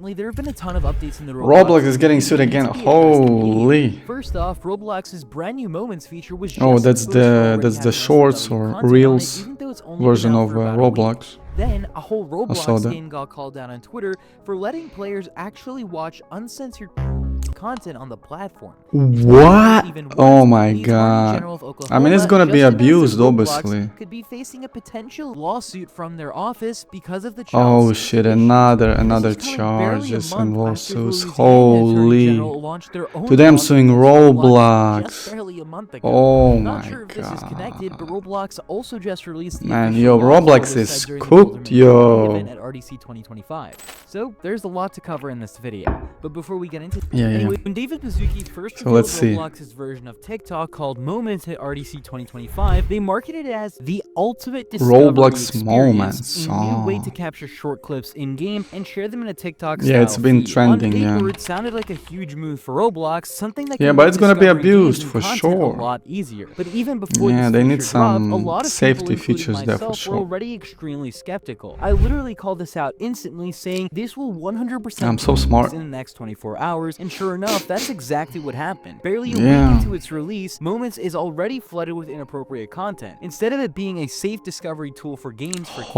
There have been a ton of updates in the Roblox is getting sued again. Holy. First off, Roblox's brand new Moments feature was just Oh, that's the shorts or reels version of Roblox. Then, a whole I saw Roblox that. game got called down on Twitter for letting players actually watch uncensored content on the platform. What? Even worse, Oh my the Attorney god. General of I mean, it's Oklahoma gonna be just announced abused, that Roblox obviously. could be facing a potential lawsuit from their office because of the Oh child shit, issue. another This is coming barely a charges month and after lawsuits. the Louisiana Attorney Holy. General launched their own Today I'm lawsuit suing against Roblox. just barely a month ago. Oh Not my sure if this is connected, but god. Roblox also just released the Man, official yo, launch Roblox photo is set during the cooked, Boulder yo. event at RDC 2025. So there's a lot to cover in this video. But before we get into Yeah. anyway, when David Baszucki first So revealed let's see. Roblox's version of TikTok called Moments at RDC 2025, they marketed it as the ultimate discovery Roblox experience, Moments. a new way Oh. to capture short clips in game and share them in a TikTok Yeah, it's style been feed. trending, On yeah. paper, it sounded like a huge move for Roblox, something that Yeah, can but make it's gonna be discovering abused games for and content sure. a lot easier. But even before Yeah, this they need feature dropped, a some lot of safety people, including features there for myself, sure. were already extremely skeptical. I literally called this out instantly, saying this will 100% I'm so smart. in the next 24 hours, and sure enough, that's exactly what happened. Barely a Yeah. week into its release, Moments is already flooded with inappropriate content. Instead of it being a safe discovery tool for games for kids, it's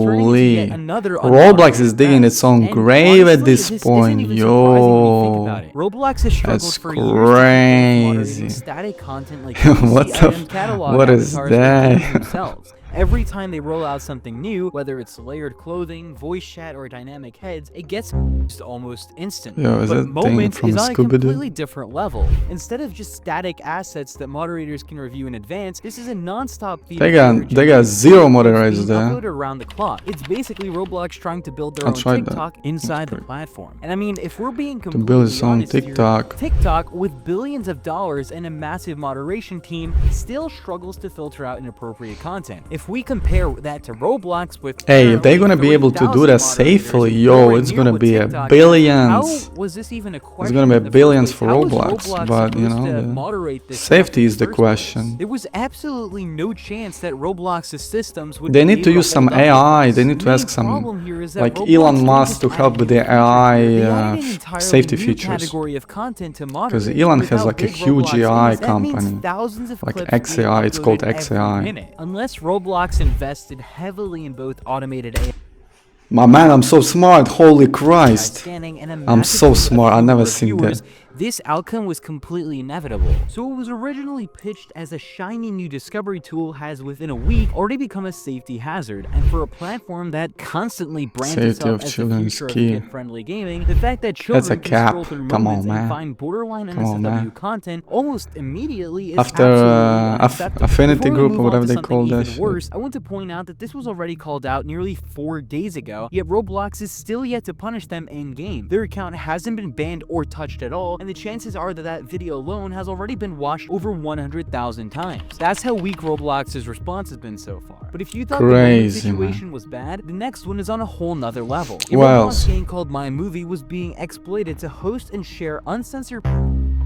turning into yet Holy. another Roblox is unmoderated digging mess. its own And grave at honestly, this this point, isn't even surprising when you think yo. about it. Roblox has struggled That's for years to keep up with moderating crazy. static content like What NPC the items, catalog what is avatars, and games that? themselves. Every time they roll out something new, whether it's layered clothing, voice chat, or dynamic heads, it gets almost instantly. Yo, is But that thing Moments from is on a Scooby-Doo? completely different level. Instead of just static assets that moderators can review in advance, this is a non-stop feed. They got zero moderators there. Uploaded around the clock. It's basically Roblox trying to build their I'll own try that. TikTok inside the great. platform. And I mean, if we're being To completely build its own honest here, TikTok. TikTok, with billions of dollars and a massive moderation team, still struggles to filter out inappropriate content. If we compare that to Roblox with Hey, if they're gonna be able to do that safely, yo, it's gonna be a billions. How was this even a question? It's gonna be in the billions first for place? How was Roblox, but you supposed know, to the moderate this safety in is the first place? question. There was absolutely no chance that Roblox's systems would They be need to able use some hold up AI. with They this. need to The ask main some, problem here is that like Roblox Elon didn't Musk just to add help new with the features here. They AI added an entirely safety new features. category of content to Because moderate. Elon With has how like a big huge Roblox AI is, that means company. thousands of Like clips being XAI, it's called uploaded every XAI. minute. Unless Roblox invested heavily in both automated AI My man, I'm so smart. Holy Christ. scanning and a I'm massive so team of smart. I've human never seen reviewers, that. this outcome was completely inevitable. So it was originally pitched as a shiny new discovery tool has within a week already become a safety hazard, and for a platform that constantly brands Safety itself of as the children's future of key. kid-friendly gaming, the fact that That's a children can cap. scroll through Come on, Moments and man. find borderline Come on, NSFW man. content almost immediately is After absolutely unacceptable. Affinity Before we Group move or on whatever to they something call that even shit. worse, I want to point out that this was already called out nearly 4 days ago, yet Roblox is still yet to punish them in-game. Their account hasn't been banned or touched at all, and the chances are that that video alone has already been watched over 100,000 times. That's how weak Roblox's response has been so far. But if you thought the Moment Crazy, situation was bad, the next one is on a whole nother level. A What Roblox else? game called My Movie was being exploited to host and share uncensored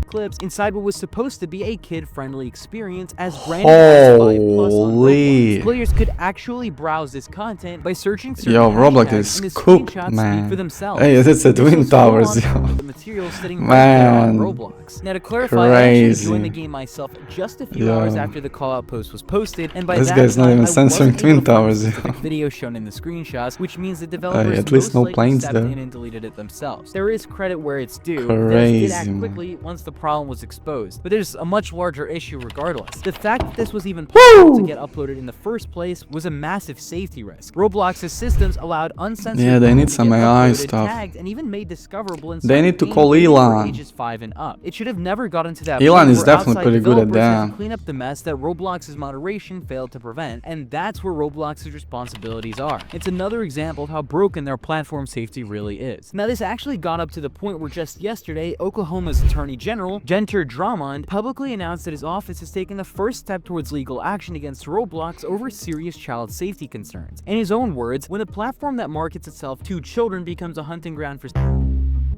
clips inside what was supposed to be a kid-friendly experience as branded as 5+ on Holy. Roblox. Players could actually browse this content by searching certain Yo, Roblox hashtags, is and the cooked, screenshots speak man. for themselves. Hey, it's a This Twin was Towers, full-on yo. the material sitting right there on Man. Roblox. Now to clarify, I actually Crazy. joined the game myself just a few Yo. hours after the call-out post was posted, and by This that guy's not time, even I censoring wasn't Twin able to find Towers, the yo. specific video shown in the screenshots, which means the developers at least most no likely planes stepped there. in and deleted it themselves. There is credit where it's due. Devs did Crazy, act man. quickly once the problem was exposed, but there's a much larger issue regardless. The fact that this was even possible to get uploaded in the first place was a massive safety risk. Roblox's systems allowed uncensored Yeah, they content need to some get AI uploaded, stuff. tagged, and even made discoverable inside They need the to game call only for Elon. ages 5 and up. It should have never gotten to that Elon point is where definitely outside pretty good at developers had to that. clean up the mess that Roblox's moderation failed to prevent, and that's where Roblox's responsibilities are. It's another example of how broken their platform safety really is. Now, this actually got up to the point where just yesterday, Oklahoma's Attorney General, Genter Drummond, publicly announced that his office has taken the first step towards legal action against Roblox over serious child safety concerns. In his own words, when a platform that markets itself to children becomes a hunting ground for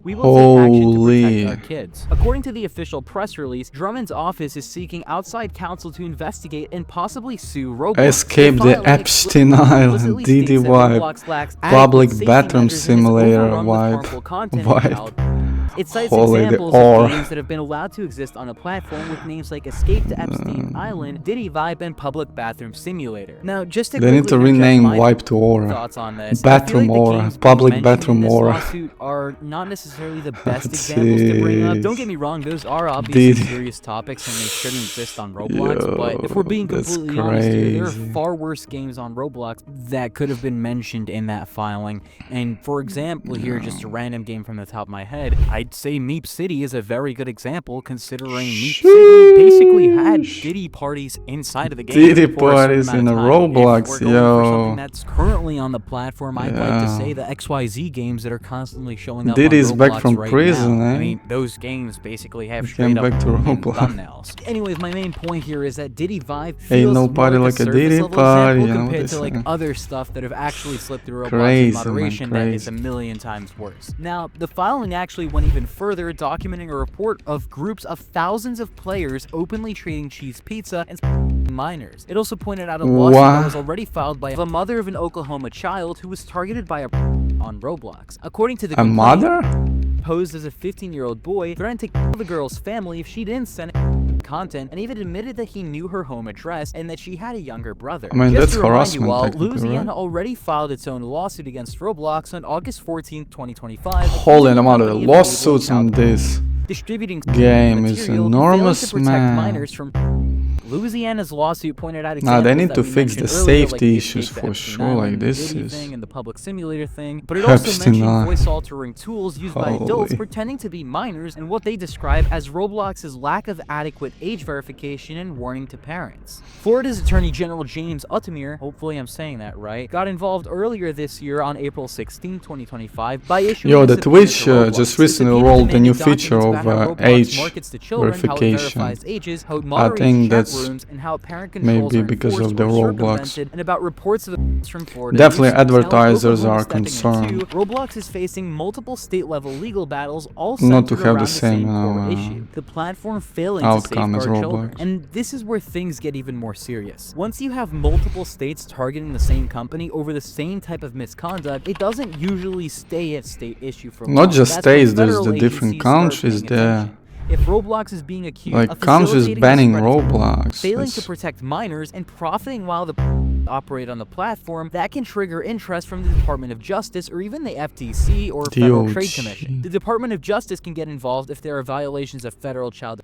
We will take action to Holy. protect our kids. According to the official press release, Drummond's office is seeking outside counsel to investigate and possibly sue Roblox. Escape the Epstein Island, DD vibe, public bathroom simulator vibe. It cites Holy examples or. of games that have been allowed to exist on a platform with names like Escape to Epstein Island, Diddy Vibe, and Public Bathroom Simulator. Now, just to They need to rename Vibe to Aura. thoughts on this, Bathroom I feel like the Aura, games Public being mentioned Bathroom in this Aura. lawsuit are not necessarily the best examples to bring up. Don't get me wrong, those are obviously Diddy. serious topics and they shouldn't exist on Roblox, but if we're being that's completely honest here, there crazy. are far worse games on Roblox that could have been mentioned in that filing. And for example, here, just a random game from the top of my head, I'd say Meep City is a very good example, considering Meep City basically had Diddy parties inside of the game. Diddy for a certain parties amount in of a time. Roblox, If we're going for something yo. that's currently on the platform, I'd like to Yeah. say the XYZ games that are constantly showing up Diddy's on Roblox back from right prison, now. eh? I mean, those games basically have He came straight up back to Roblox. thumbnails. Anyways, my main point here is that Diddy Vibe feels Ain't no more party like a surface Diddy level party, example you know what compared they to like say. other stuff that have actually slipped through Roblox's Crazy, man, moderation that is crazy. a million times worse. Now, the filing actually went even further, documenting a report of groups of thousands of players openly trading cheese pizza and minors. It also pointed out a lawsuit that What? was already filed by the mother of an Oklahoma child who was targeted by a on Roblox. According to the A complaint, mother? posed as a 15-year-old boy, threatened to kill the girl's family if she didn't send content, and even admitted that he knew her home address and that she had a younger brother. I mean, Just that's to remind harassment you all, technically, Louisiana right? already filed its own lawsuit against Roblox on August 14, 2025. Holy accusing the mother, company of lawsuits enabling on this distributing game is material and enormous, failing to protect man. minors from Louisiana's lawsuit pointed out Nah, they examples need that to we fix the mentioned earlier, like safety the issues Escape to for Epstein sure, like Island, this Diddy is- thing and the public simulator thing, but it also Epstein mentioned Island. voice-altering tools used by adults Holy. pretending to be minors and what they describe as Roblox's lack of adequate age verification and warning to parents. Florida's Attorney General James Uttemere, hopefully I'm saying that right, got involved earlier this year on April 16, 20five by issuing Yo, a the subpoena Twitch to Roblox. just The recently subpoena rolled a new demanded feature documents of about how Roblox age markets to children, how it verification. verifies ages, how it I moderates think chat that's rooms, and how parent controls maybe are because enforced of the or Roblox. circumvented, and about reports of abuse from Florida. Definitely news. Now, with advertisers Oklahoma are stepping in concerned. too, Roblox is facing multiple state-level legal battles, all Not centered to have around the the same, core issue: the platform failing to outcome as safeguard Roblox. children. And this is where things get even more serious. Once you have multiple states targeting the same company over the same type of misconduct, it doesn't usually stay a state issue for long. Not just That's when states, there's federal the different agencies start countries paying there. attention. If Roblox is being accused Like of countries facilitating the banning spread of Roblox. failing to That's- protect minors and profiting while the operate on the platform, that can trigger interest from the Department of Justice or even the FTC or Federal Trade DOJ. Commission. The Department of Justice can get involved if there are violations of federal child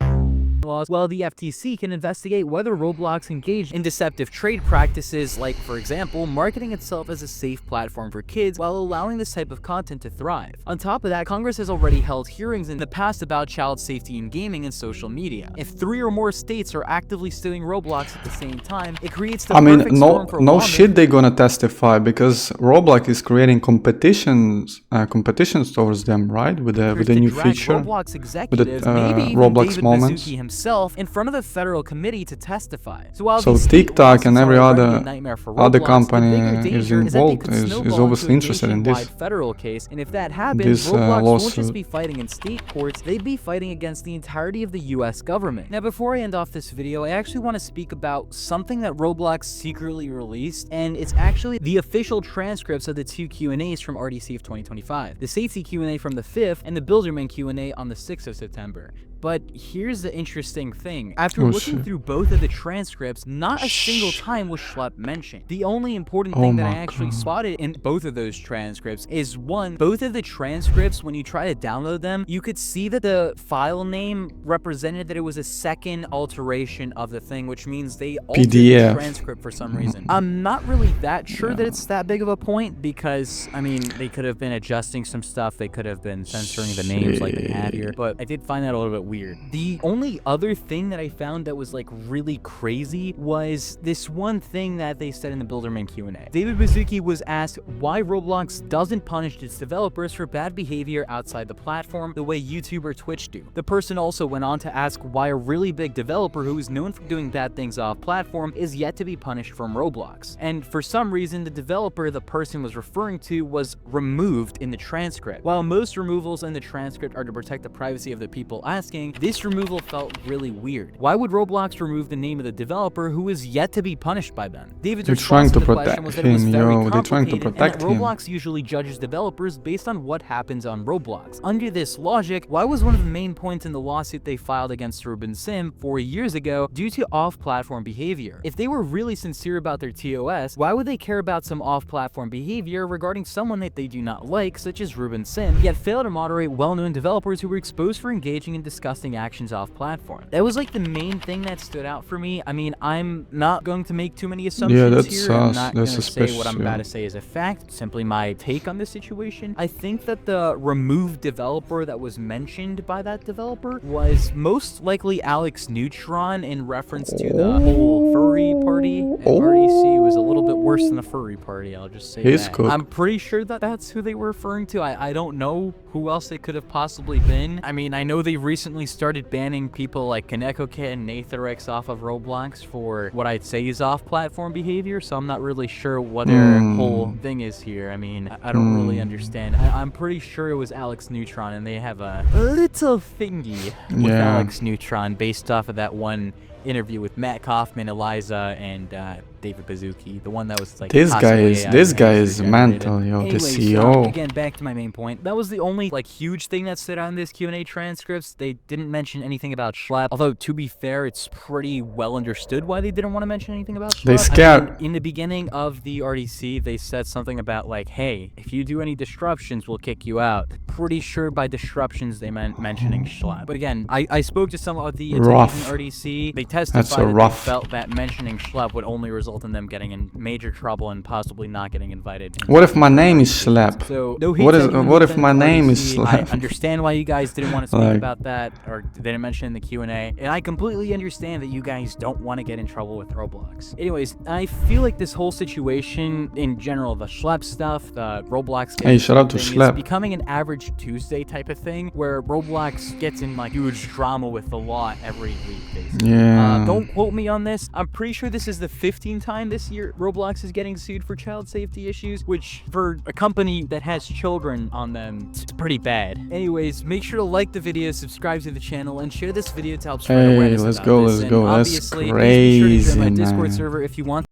laws, while the FTC can investigate whether Roblox engaged in deceptive trade practices, like, for example, marketing itself as a safe platform for kids while allowing this type of content to thrive. On top of that, Congress has already held hearings in the past about child safety in gaming and social media. If 3 or more states are actively suing Roblox at the same time, it creates the I mean, perfect no, storm for no lawmakers. shit. They gonna testify because Roblox is creating competitions towards them, right? With a to new drag feature. Roblox executives, uh, maybe even Roblox David moments. Baszucki himself, in front of the federal committee to testify. So while So these state TikTok and lawsuits every are already other a nightmare for other Roblox, company the bigger is danger is that they involved, could is snowball obviously into a interested in this. nationwide federal case, and if that happens, This, Roblox won't just lawsuit. be fighting in state courts, they'd be fighting against the entirety of the US government. Now, before I end off this video, I actually want to speak about something that Roblox secretly released, and it's actually the official transcripts of the 2 Q&As from RDC of 2025. The safety Q&A from the 5th, and the Builderman Q&A on the 6th of September. But here's the interesting thing. After looking shit. through both of the transcripts, not a single time was Schlep mentioned. The only important Oh thing that I my actually God. spotted in both of those transcripts is, one, both of the transcripts, when you try to download them, you could see that the file name represented that it was a second alteration of the thing, which means they altered the PDF. transcript for some reason. I'm not really that sure that it's that big of a point because, I mean, they could have been adjusting some stuff, they could have been censoring the names like they had here, but I did find that a little bit weird. The only other thing that I found that was like really crazy was this one thing that they said in the Builderman Q&A. David Baszucki was asked why Roblox doesn't punish its developers for bad behavior outside the platform the way YouTube or Twitch do. The person also went on to ask why a really big developer who is known for doing bad things off platform is yet to be punished from Roblox. And for some reason, the developer the person was referring to was removed in the transcript. While most removals in the transcript are to protect the privacy of the people asking, this removal felt really weird. Why would Roblox remove the name of the developer who is yet to be punished by them? David's response to the question was that it was very complicated and that Roblox usually judges developers based on what happens on Roblox. Under this logic, why was one of the main points in the lawsuit they filed against Ruben Sim 4 years ago due to off-platform behavior? If they were really sincere about their TOS, why would they care about some off-platform behavior regarding someone that they do not like, such as Ruben Sim, yet fail to moderate well-known developers who were exposed for engaging in disgusting actions off-platform? That was like the main thing that stood out for me. I mean, I'm not going to make too many assumptions here. I'm not going to say what I'm about to say is a fact, simply my take on the situation. I think that the removed developer that was mentioned by that developer was most likely Alex Neutron in reference to the whole furry party. And RDC was a little bit worse than the furry party, I'll just say that. Cooked. I'm pretty sure that that's who they were referring to. I don't know who else it could have possibly been. I mean, I know they recently started banning people like KanekoKit and Natharex off of Roblox for what I'd say is off-platform behavior, so I'm not really sure what their whole thing is here. I mean, I don't really understand. I'm pretty sure it was Alex Neutron, and they have a little thingy with Alex Neutron based off of that one interview with Matt Kaufman, Eliza, and David Baszucki, the one that was like this guy is mental, yo. Anyways, the CEO. Again, back to my main point. That was the only like huge thing that stood out in this Q&A transcripts. They didn't mention anything about Schlep. Although to be fair, it's pretty well understood why they didn't want to mention anything about Schlep. They scared. I mean, in the beginning of the RDC, they said something about like, hey, if you do any disruptions, we'll kick you out. Pretty sure by disruptions they meant mentioning Schlep. But again, I spoke to some of the attendees in RDC. They testified that they felt that mentioning Schlep would only result in them getting in major trouble and possibly not getting invited. What if my name is Schlep? So, no what if my name is Schlep? I understand why you guys didn't want to speak about that or didn't mention it in the Q&A, and I completely understand that you guys don't want to get in trouble with Roblox. Anyways, I feel like this whole situation in general, the Schlep stuff, the Roblox shout out to Schlep, is becoming an average Tuesday type of thing where Roblox gets in like huge drama with the law every week, basically. Don't quote me on this. I'm pretty sure this is the 15th time this year Roblox is getting sued for child safety issues, which for a company that has children on them, it's pretty bad. Anyways, make sure to like the video, subscribe to the channel, and share this video to help spread awareness about this. Let's go. Obviously, please be sure to join my Discord server if you want.